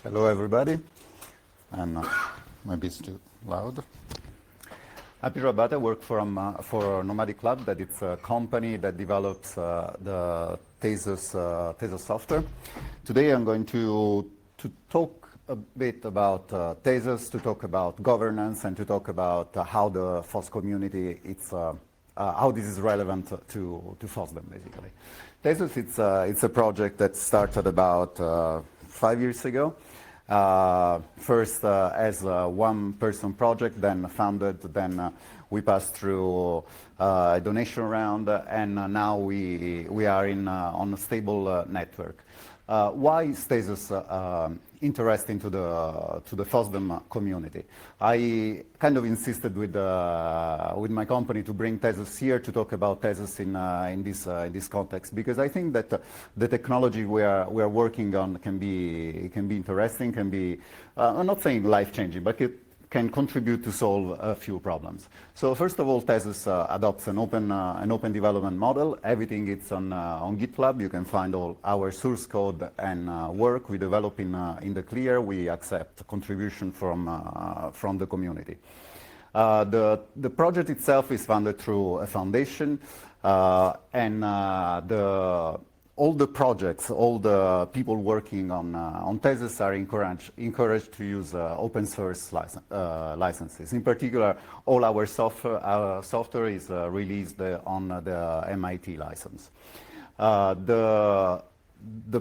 Hello, everybody. And maybe it's too loud. I'm Peter Abate. I work for Nomadic Lab, that it's a company that develops the Tezos software. Today I'm going to talk a bit about Tezos, to talk about governance, and to talk about how the FOSS community, how this is relevant to FOSDEM, basically. Tezos, it's a project that started about 5 years ago. First as a one-person project, then founded, then we passed through a donation round, and now we are on a stable network. Why is Tezos interesting to the FOSDEM community? I kind of insisted with my company to bring Tezos here to talk about Tezos in this context, because I think that the technology we are working on can be interesting, can be I'm not saying life-changing, but it can contribute to solve a few problems. So first of all, Tezos adopts an open development model. Everything is on GitLab. You can find all our source code and work we develop in the clear. We accept contribution from the community. The project itself is funded through a foundation, and all the projects, all the people working on Tezos are encouraged to use open source licenses. In particular, all our software is released on the MIT license. The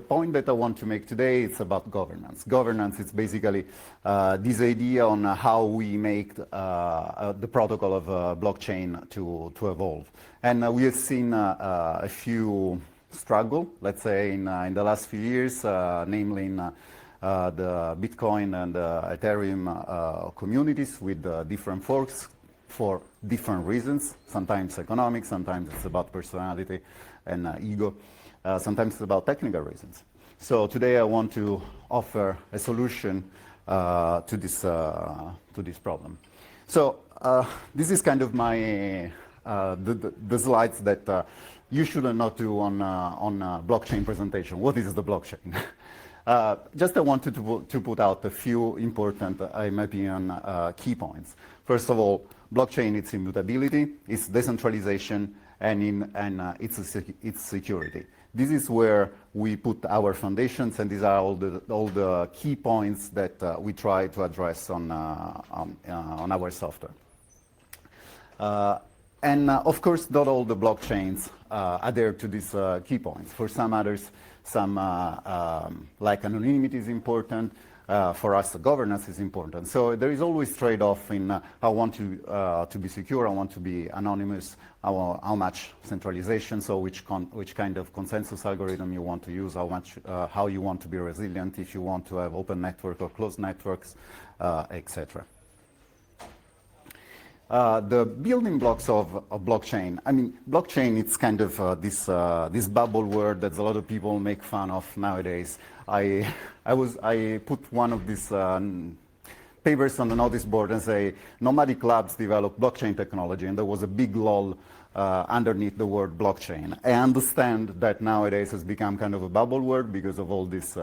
point that I want to make today is about governance. Governance is basically this idea on how we make the protocol of blockchain to evolve. And we have seen a few struggle, let's say, in the last few years, namely in the Bitcoin and Ethereum communities with different forks for different reasons. Sometimes economic, sometimes it's about personality and ego, sometimes it's about technical reasons. So today I want to offer a solution to this problem. So this is kind of my the slides that you should not do on blockchain presentation. What is the blockchain? Just I wanted to put out a few important, in my opinion, key points. First of all, blockchain, it's immutability, it's decentralization, and it's security. This is where we put our foundations, and these are all the key points that we try to address on our software. And of course, not all the blockchains adhere to these key points. For some others, like anonymity is important. For us, governance is important. So there is always trade-off in I want to be secure, I want to be anonymous, how much centralization, so which kind of consensus algorithm you want to use, how you want to be resilient, if you want to have open network or closed networks, etc. The building blocks of blockchain. I mean, blockchain, it's kind of this bubble word that a lot of people make fun of nowadays. I put one of these papers on the notice board and say, Nomadic Labs developed blockchain technology, and there was a big lol underneath the word blockchain. I understand that nowadays has become kind of a bubble word because of all this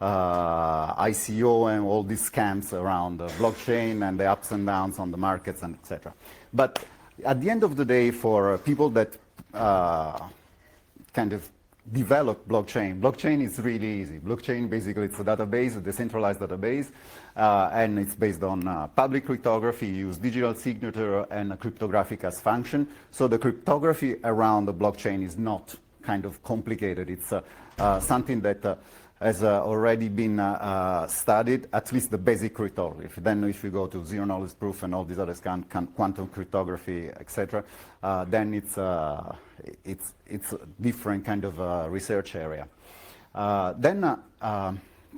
ICO and all these scams around blockchain and the ups and downs on the markets and etc. But at the end of the day, for people that kind of develop blockchain is really easy. Blockchain, basically, it's a database, a decentralized database, and it's based on public cryptography. You use digital signature and cryptographic as function. So the cryptography around the blockchain is not kind of complicated. It's something that has already been studied, at least the basic cryptography. Then if you go to zero-knowledge proof and all these other quantum cryptography, etc., then it's a different kind of research area. Then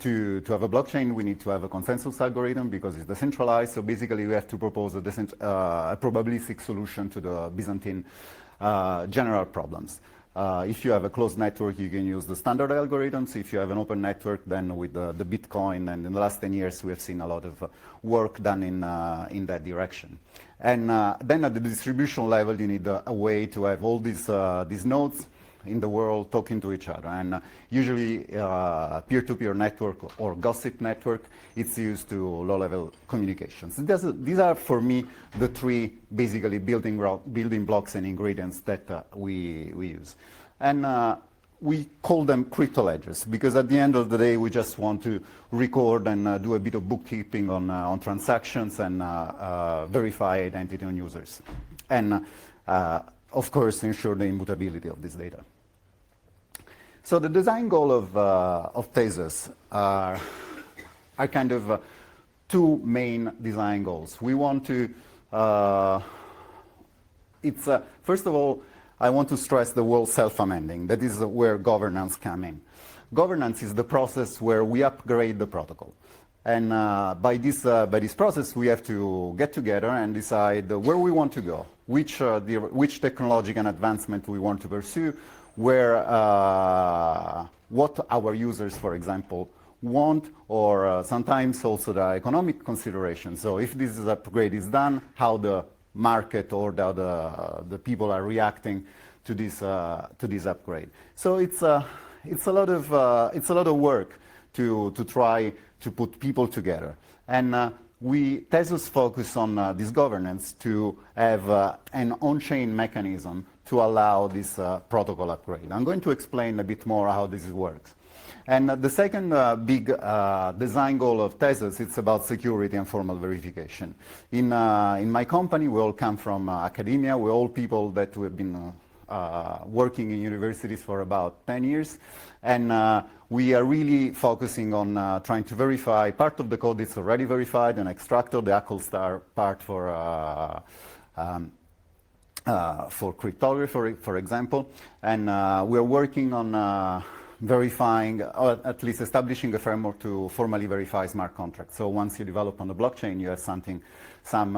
to have a blockchain, we need to have a consensus algorithm because it's decentralized. So basically, we have to propose a probabilistic solution to the Byzantine general problems. If you have a closed network, you can use the standard algorithms. If you have an open network, then with the Bitcoin, and in the last 10 years, we have seen a lot of work done in that direction. And then at the distribution level, you need a way to have all these nodes in the world talking to each other. And usually peer-to-peer network or gossip network, it's used to low-level communications. These are, for me, the three basically building blocks and ingredients that we use. And we call them crypto ledgers because at the end of the day, we just want to record and do a bit of bookkeeping on transactions and verify identity on users. And of course, ensure the immutability of this data. So the design goal of Tezos are kind of two main design goals. We want to, first of all, I want to stress the word self-amending. That is where governance comes in. Governance is the process where we upgrade the protocol. And by this process, we have to get together and decide where we want to go, which technological advancement we want to pursue, what our users, for example, want, or sometimes also the economic considerations. So if this upgrade is done, how the market or the people are reacting to this upgrade. So it's a lot of work to try to put people together. And Tezos focus on this governance to have an on-chain mechanism to allow this protocol upgrade. I'm going to explain a bit more how this works. And the second big design goal of Tezos, it's about security and formal verification. In my company, we all come from academia. We're all people that have been working in universities for about 10 years. And we are really focusing on trying to verify part of the code that's already verified, an extractor, the ACL* part for cryptography, for example. And we're working on verifying, or at least establishing a framework to formally verify smart contracts. So once you develop on the blockchain, you have some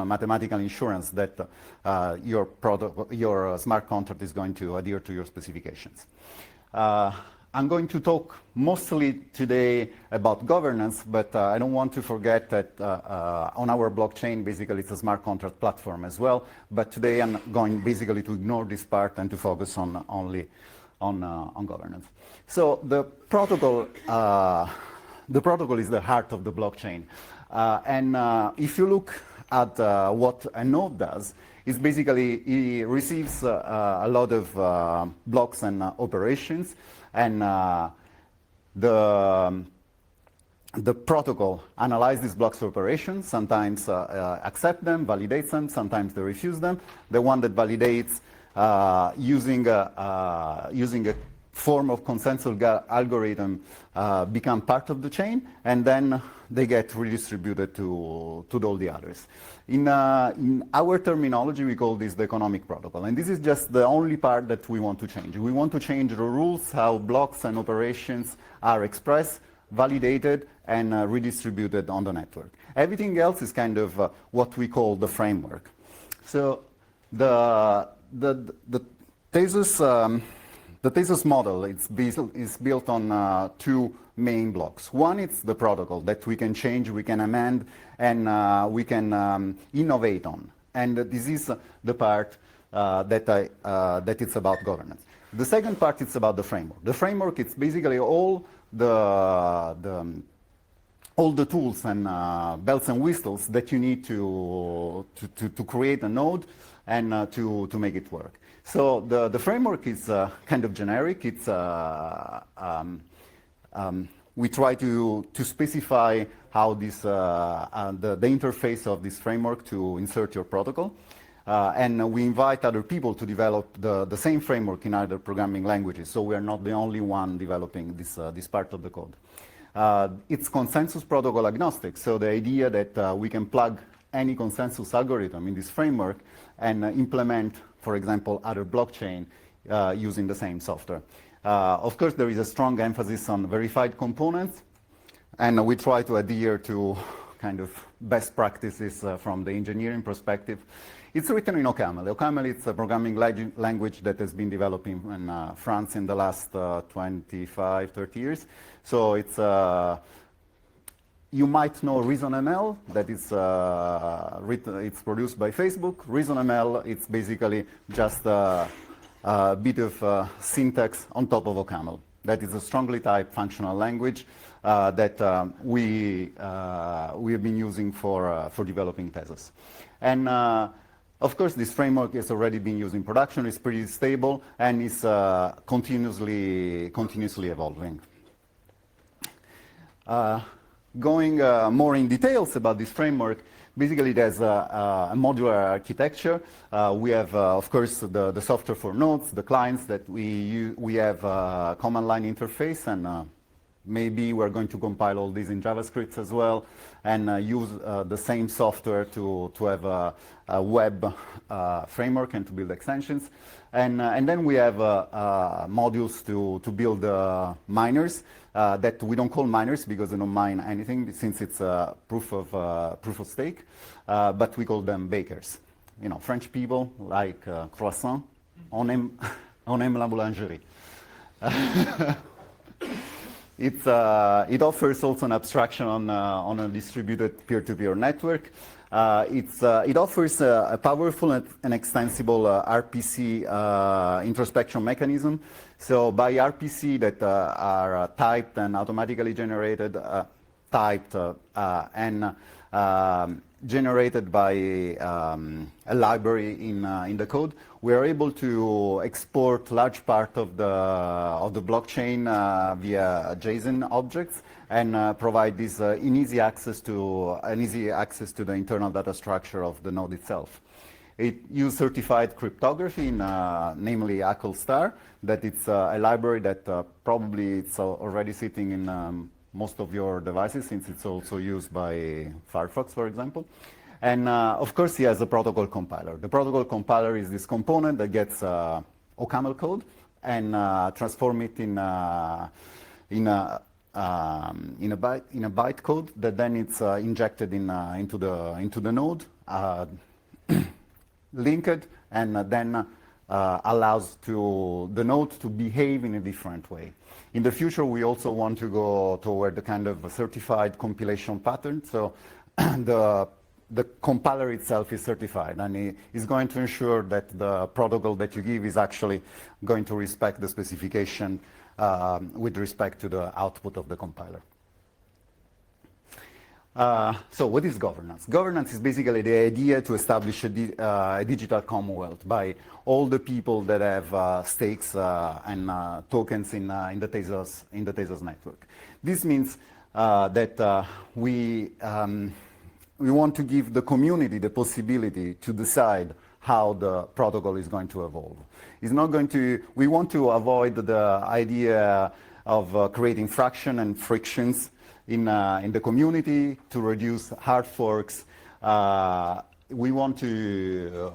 mathematical insurance that your smart contract is going to adhere to your specifications. I'm going to talk mostly today about governance, but I don't want to forget that on our blockchain, basically it's a smart contract platform as well. But today I'm going basically to ignore this part and to focus only on governance. So the protocol is the heart of the blockchain. And if you look at what a node does, it's basically it receives a lot of blocks and operations, and the protocol analyzes these blocks of operations, sometimes accept them, validates them, sometimes they refuse them. The one that validates using a form of consensus algorithm become part of the chain, and then they get redistributed to all the others. In our terminology, we call this the economic protocol, and this is just the only part that we want to change. We want to change the rules, how blocks and operations are expressed, validated, and redistributed on the network. Everything else is kind of what we call the framework. So the Tezos model is built on two main blocks. One is the protocol that we can change, we can amend, and we can innovate on. And this is the part that it's about governance. The second part is about the framework. The framework is basically all the tools and bells and whistles that you need to create a node and to make it work. So the framework is kind of generic. It's we try to specify how this the interface of this framework to insert your protocol, and we invite other people to develop the same framework in other programming languages. So we are not the only one developing this part of the code. It's consensus protocol agnostic. So the idea that we can plug any consensus algorithm in this framework and implement, for example, other blockchain using the same software. Of course, there is a strong emphasis on verified components, and we try to adhere to kind of best practices from the engineering perspective. It's written in OCaml. OCaml is a programming language that has been developing in France in the last 25, 30 years. So it's you might know ReasonML, that is it's produced by Facebook. ReasonML, it's basically just a bit of syntax on top of OCaml. That is a strongly typed functional language that we have been using for developing Tezos. And of course, this framework has already been used in production. It's pretty stable and is continuously evolving. Going more in details about this framework, basically there's a modular architecture. We have, of course, the software for nodes, the clients that we have a command line interface, and maybe we're going to compile all these in JavaScript as well, and use the same software to have a web framework and to build extensions. And then we have modules to build miners that we don't call miners because they don't mine anything since it's a proof of stake, but we call them bakers. You know, French people like croissant, on aime la boulangerie. It offers also an abstraction on a distributed peer-to-peer network. It offers a powerful and extensible RPC introspection mechanism. So by RPC that are typed and automatically generated, typed and generated by a library in the code, we are able to export large part of the blockchain via JSON objects and provide this easy access to the internal data structure of the node itself. It uses certified cryptography, namely ACL*, that it's a library that probably it's already sitting in most of your devices, since it's also used by Firefox, for example. And of course, he has a protocol compiler. The protocol compiler is this component that gets OCaml code and transform it in a bytecode that then it's injected into the node, linked, and then allows the node to behave in a different way. In the future, we also want to go toward the kind of a certified compilation pattern. So the compiler itself is certified, and it is going to ensure that the protocol that you give is actually going to respect the specification with respect to the output of the compiler. So what is governance? Governance is basically the idea to establish a digital commonwealth by all the people that have stakes and tokens in the Tezos network. This means that we want to give the community the possibility to decide how the protocol is going to evolve. It's not going to. We want to avoid the idea of creating friction and frictions in the community to reduce hard forks. We want to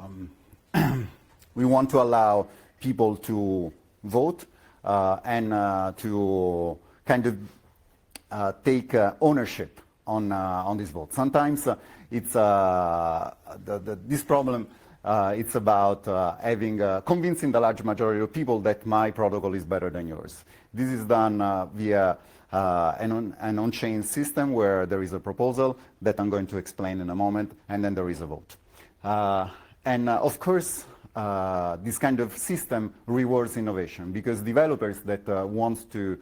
allow people to vote and to kind of take ownership on this vote. Sometimes it's this problem. It's about convincing the large majority of people that my protocol is better than yours. This is done via an on-chain system where there is a proposal that I'm going to explain in a moment, and then there is a vote. And of course, this kind of system rewards innovation because developers that want to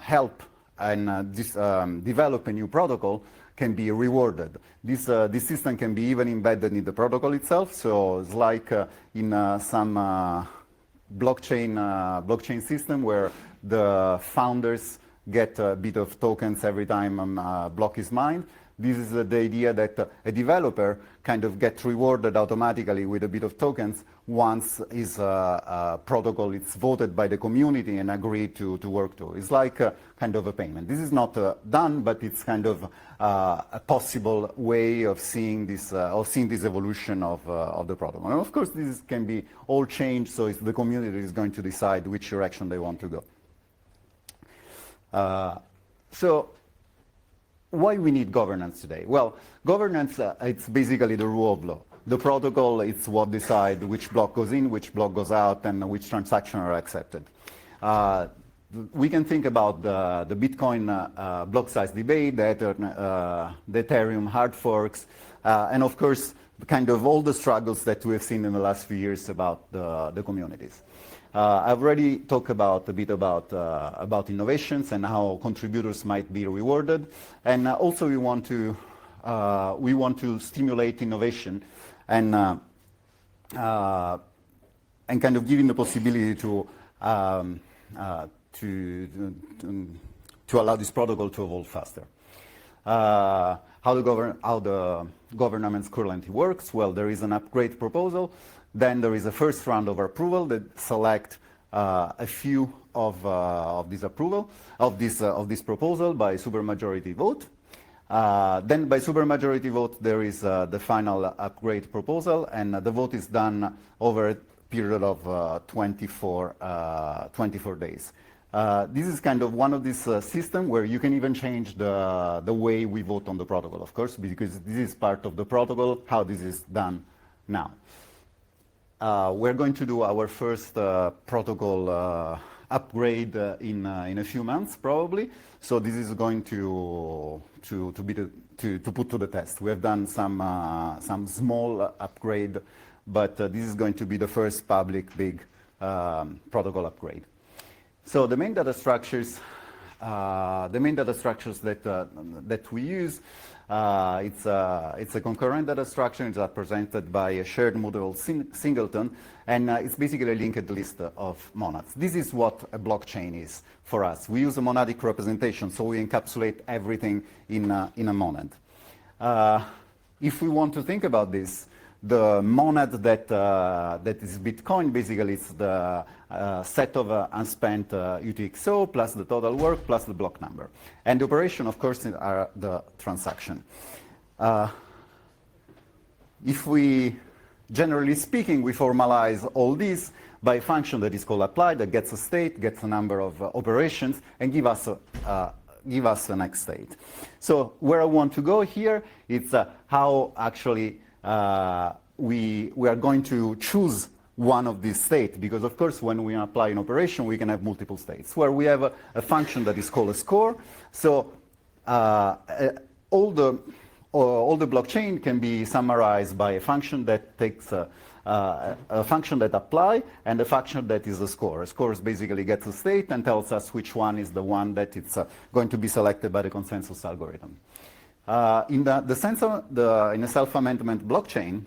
help and develop a new protocol can be rewarded. This system can be even embedded in the protocol itself. So it's like in some blockchain system where the founders get a bit of tokens every time a block is mined. This is the idea that a developer kind of gets rewarded automatically with a bit of tokens once his protocol is voted by the community and agreed to work to. It's like kind of a payment. This is not done, but it's kind of a possible way of seeing this evolution of the protocol. And of course, this can be all changed, so the community is going to decide which direction they want to go. So why we need governance today? Well, governance, it's basically the rule of law. The protocol, it's what decides which block goes in, which block goes out, and which transactions are accepted. We can think about the Bitcoin block size debate, the Ethereum hard forks, and of course, kind of all the struggles that we have seen in the last few years about the communities. I've already talked a bit about innovations and how contributors might be rewarded, and also we want to stimulate innovation and kind of giving the possibility to allow this protocol to evolve faster. How the governance currently works? Well, there is an upgrade proposal. Then there is a first round of approval that select a few of this proposal by supermajority vote. Then by supermajority vote, there is the final upgrade proposal, and the vote is done over a period of 24 days. This is kind of one of these systems where you can even change the way we vote on the protocol, of course, because this is part of the protocol, how this is done now. We're going to do our first protocol upgrade in a few months, probably. So this is going to put to the test. We have done some small upgrade, but this is going to be the first public big protocol upgrade. So the main data structures that we use, it's a concurrent data structure. It's represented by a shared model singleton, and it's basically a linked list of monads. This is what a blockchain is for us. We use a monadic representation, so we encapsulate everything in a monad. If we want to think about this, the monad that is Bitcoin basically is the set of unspent UTXO plus the total work plus the block number. And the operation, of course, are the transaction. If we, generally speaking, we formalize all this by a function that is called apply, that gets a state, gets a number of operations, and give us the next state. So where I want to go here, it's how actually we are going to choose one of these states, because of course when we apply an operation we can have multiple states, where we have a function that is called a score. So all the blockchain can be summarized by a function that takes a function that apply and a function that is a score. A score basically gets a state and tells us which one is the one that it's going to be selected by the consensus algorithm. In the sense of in a self-amendment blockchain,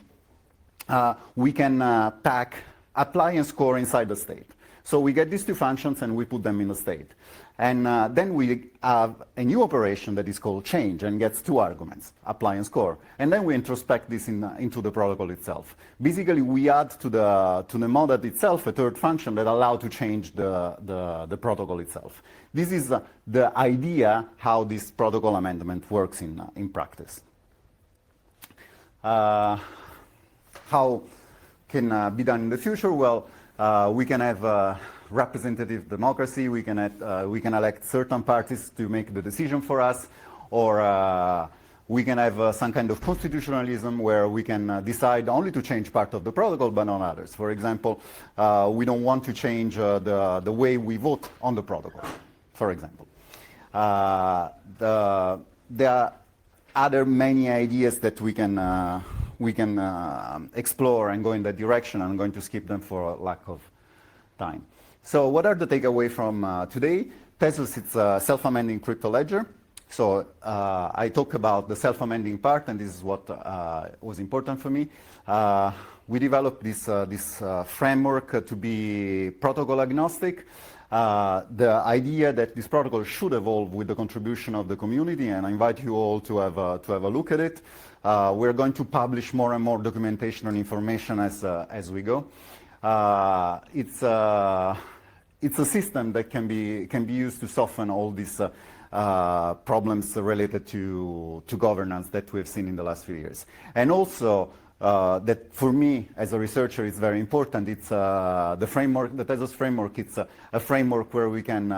we can pack apply and score inside the state. So we get these two functions and we put them in the state. And then we have a new operation that is called change and gets two arguments, apply and score. And then we introspect this into the protocol itself. Basically, we add to the monad itself a third function that allows to change the protocol itself. This is the idea how this protocol amendment works in practice. How can be done in the future? Well, we can have representative democracy. We can elect certain parties to make the decision for us, or we can have some kind of constitutionalism where we can decide only to change part of the protocol but not others. For example, we don't want to change the way we vote on the protocol, for example. There are other many ideas that we can explore and go in that direction. I'm going to skip them for lack of time. So what are the takeaways from today? Tezos, it's a self-amending crypto ledger. So I talk about the self-amending part, and this is what was important for me. We developed this framework to be protocol agnostic. The idea that this protocol should evolve with the contribution of the community, and I invite you all to have a look at it. We're going to publish more and more documentation and information as we go. It's a system that can be used to soften all these problems related to governance that we've seen in the last few years. And also, that for me as a researcher is very important. It's the framework, the Tezos framework. It's a framework where we can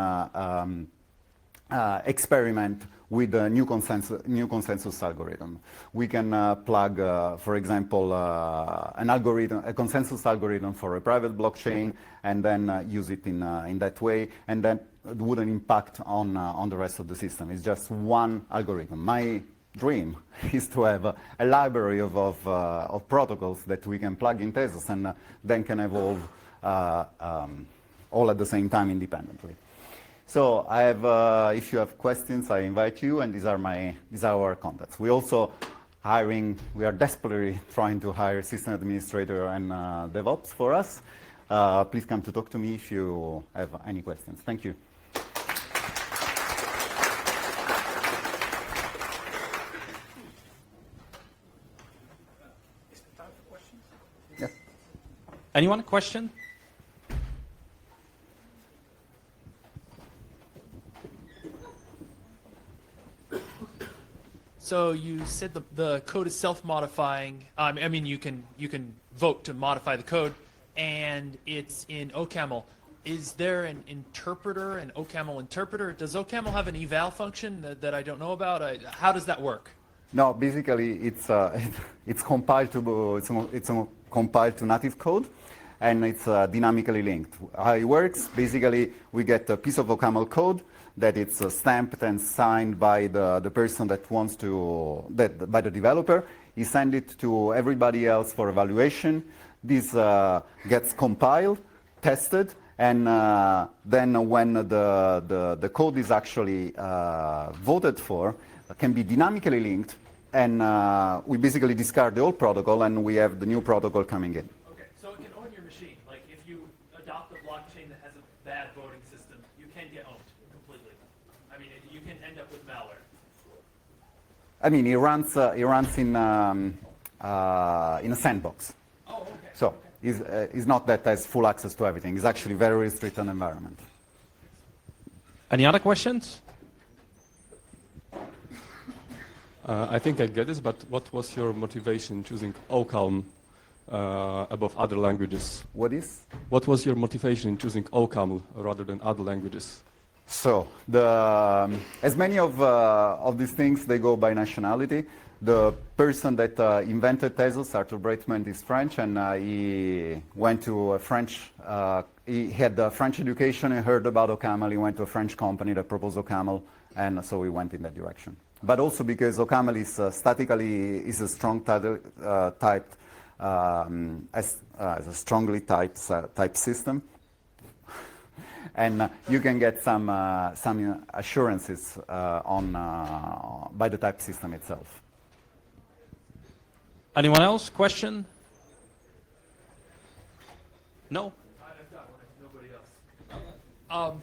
experiment with a new consensus algorithm. We can plug, for example, a consensus algorithm for a private blockchain, and then use it in that way, and then it wouldn't impact on the rest of the system. It's just one algorithm. dream is to have a library of protocols that we can plug in Tezos and then can evolve all at the same time independently. So I have, if you have questions, I invite you, and these are our contacts. We are desperately trying to hire system administrator and DevOps for us. Please come to talk to me if you have any questions. Thank you. Is there time for questions? Yes. Anyone a question? So you said the code is self-modifying. I mean, you can vote to modify the code, and it's in OCaml. Is there an interpreter, an OCaml interpreter? Does OCaml have an eval function that I don't know about? How does that work? No, basically it's compiled to native code, and it's dynamically linked. How it works? Basically, we get a piece of OCaml code that it's stamped and signed by the person that wants to, by the developer. He sends it to everybody else for evaluation. This gets compiled, tested, and then when the code is actually voted for, can be dynamically linked, and we basically discard the old protocol, and we have the new protocol coming in. Okay, so it can own your machine. Like if you adopt a blockchain that has a bad voting system, you can get owned completely. I mean, you can end up with malware. I mean, it runs in a sandbox. Oh, okay. So okay. It's not that has full access to everything. It's actually very restricted environment. Any other questions? I think I get this, but what was your motivation choosing OCaml above other languages? What is? What was your motivation in choosing OCaml rather than other languages? So as many of these things, they go by nationality. The person that invented Tezos, Arthur Breitman, is French, and he went to a French. He had French education and heard about OCaml. He went to a French company that proposed OCaml, and so we went in that direction. But also because OCaml is statically a strong typed as a strongly typed system. And you can get some assurances by the type system itself. Anyone else? Question? No? I've got one if nobody else.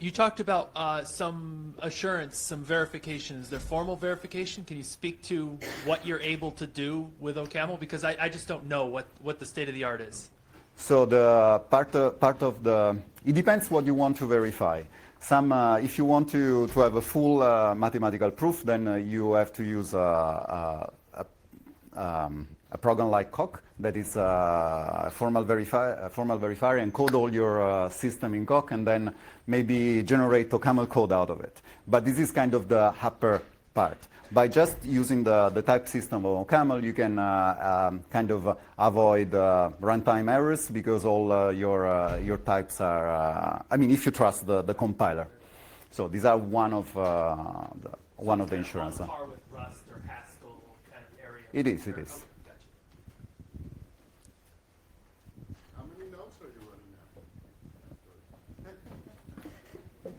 You talked about some assurance, some verification. Is there formal verification? Can you speak to what you're able to do with OCaml? Because I just don't know what the state of the art is. So the part of the, it depends what you want to verify. If you want to have a full mathematical proof, then you have to use a program like Coq that is a formal verifier and code all your system in Coq and then maybe generate OCaml code out of it. But this is kind of the upper part. By just using the type system of OCaml, you can kind of avoid runtime errors because all your types are, I mean, if you trust the compiler. So these are one of the insurance. On par with Rust or Haskell kind of area. It is. Okay, gotcha. How many nodes are you running now?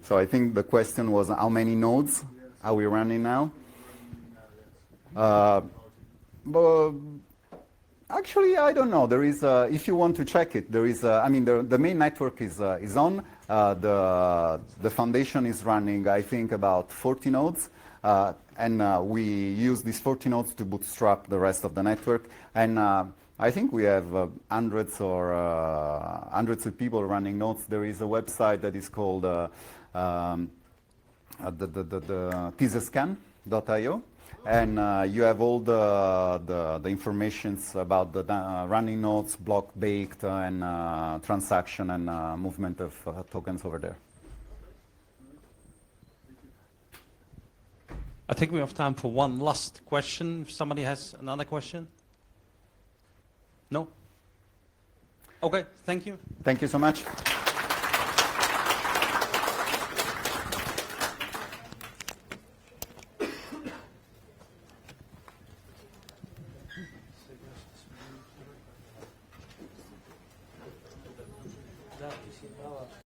So I think the question was how many nodes are we running now? But actually, I don't know. There is, if you want to check it, there is. I mean, the main network is on. The foundation is running, I think, about 40 nodes, and we use these 40 nodes to bootstrap the rest of the network. And I think we have hundreds of people running nodes. There is a website that is called the Tezos.io, and you have all the informations about the running nodes, block baked, and transaction and movement of tokens over there. I think we have time for one last question. If somebody has another question? No? Okay, thank you. Thank you so much. Да, 10 баллов.